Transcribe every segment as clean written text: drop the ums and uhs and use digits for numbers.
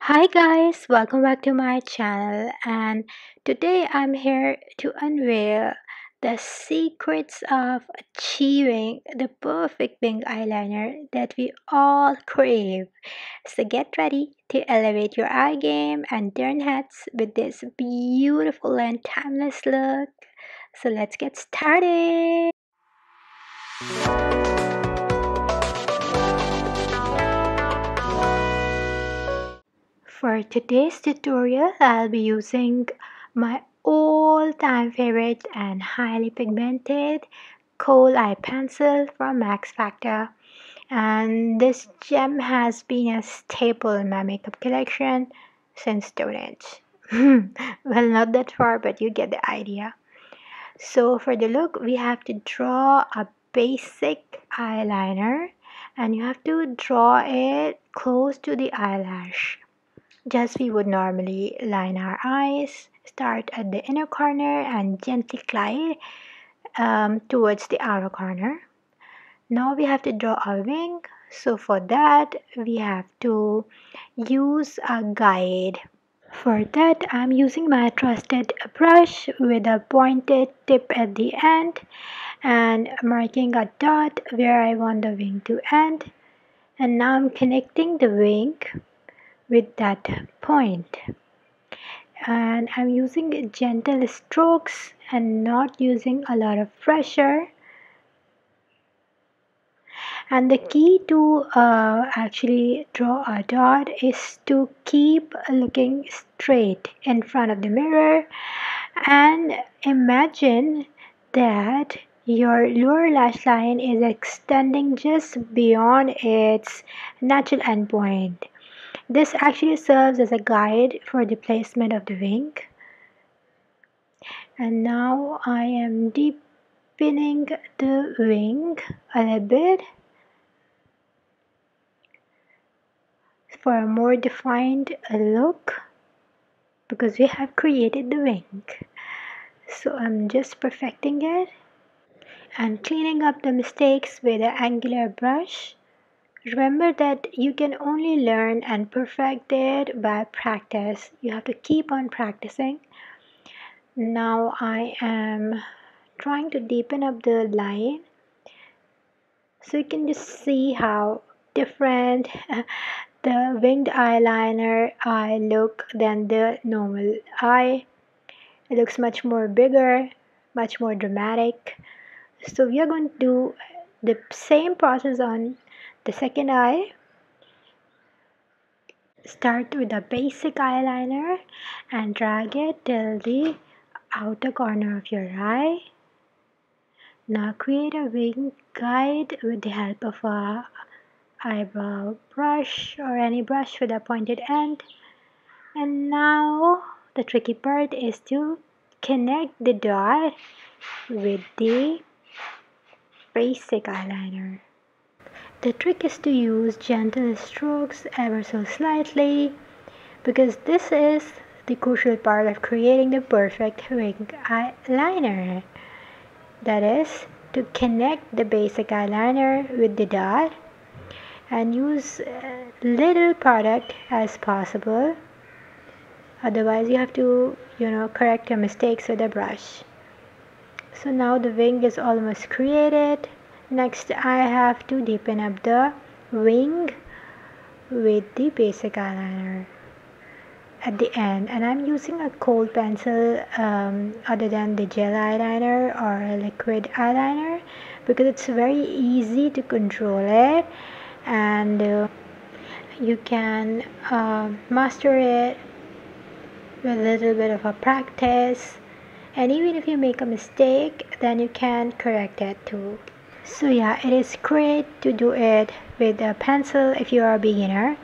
Hi guys, welcome back to my channel, and today I'm here to unveil the secrets of achieving the perfect pink eyeliner that we all crave. So get ready to elevate your eye game and turn heads with this beautiful and timeless look. So let's get started. For today's tutorial, I'll be using my all-time favorite and highly pigmented Kohl Eye Pencil from Max Factor. And this gem has been a staple in my makeup collection since Stone Age. Well, not that far, but you get the idea. So for the look, we have to draw a basic eyeliner, and you have to draw it close to the eyelash. Just we would normally line our eyes, start at the inner corner and gently glide towards the outer corner. Now we have to draw a wing. So for that, we have to use a guide. For that, I'm using my trusted brush with a pointed tip at the end and marking a dot where I want the wing to end. And now I'm connecting the wing with that point. And I'm using gentle strokes and not using a lot of pressure. And the key to actually draw a dot is to keep looking straight in front of the mirror and imagine that your lower lash line is extending just beyond its natural endpoint. This actually serves as a guide for the placement of the wing. And now I am deepening the wing a little bit for a more defined look because we have created the wing. So I'm just perfecting it and cleaning up the mistakes with an angular brush. Remember that you can only learn and perfect it by practice. You have to keep on practicing. Now I am trying to deepen up the line so you can just see how different the winged eyeliner eye look than the normal eye. It looks much more bigger, much more dramatic. So we are going to do the same process on the second eye. Start with a basic eyeliner and drag it till the outer corner of your eye. Now create a wing guide with the help of a eyebrow brush or any brush with a pointed end. And now the tricky part is to connect the dot with the basic eyeliner. The trick is to use gentle strokes ever so slightly because this is the crucial part of creating the perfect wing eyeliner. That is to connect the basic eyeliner with the dot and use little product as possible. Otherwise you have to correct your mistakes with a brush. So now the wing is almost created. Next I have to deepen up the wing with the basic eyeliner at the end, and I'm using a Kohl pencil other than the gel eyeliner or liquid eyeliner because it's very easy to control it, and you can master it with a little bit of a practice, and even if you make a mistake then you can correct it too. So yeah, it is great to do it with a pencil if you are a beginner.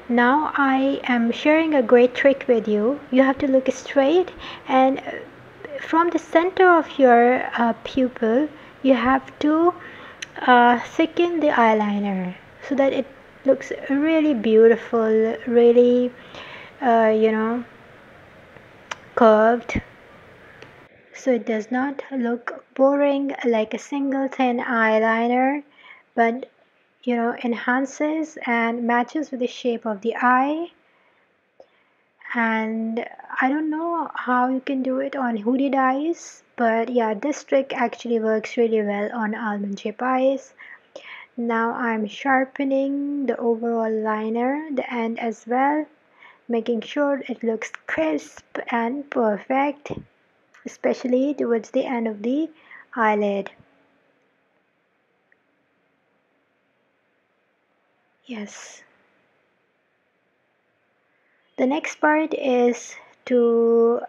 Now I am sharing a great trick with you. You have to look straight, and from the center of your pupil you have to thicken the eyeliner so that it looks really beautiful, really curved, so it does not look boring like a single thin eyeliner, but enhances and matches with the shape of the eye. And I don't know how you can do it on hooded eyes, but yeah, this trick actually works really well on almond shape eyes. Now I'm sharpening the overall liner, the end as well, making sure it looks crisp and perfect, especially towards the end of the eyelid. Yes. The next part is to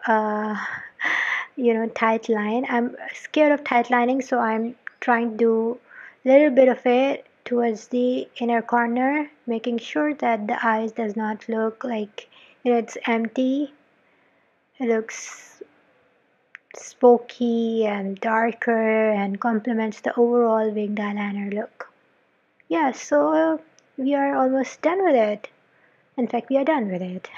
tight line. I'm scared of tight lining, so I'm trying to do a little bit of it towards the inner corner, making sure that the eyes does not look like it's empty. It looks spooky and darker and complements the overall winged eyeliner look. Yeah, so we are almost done with it. In fact, we are done with it.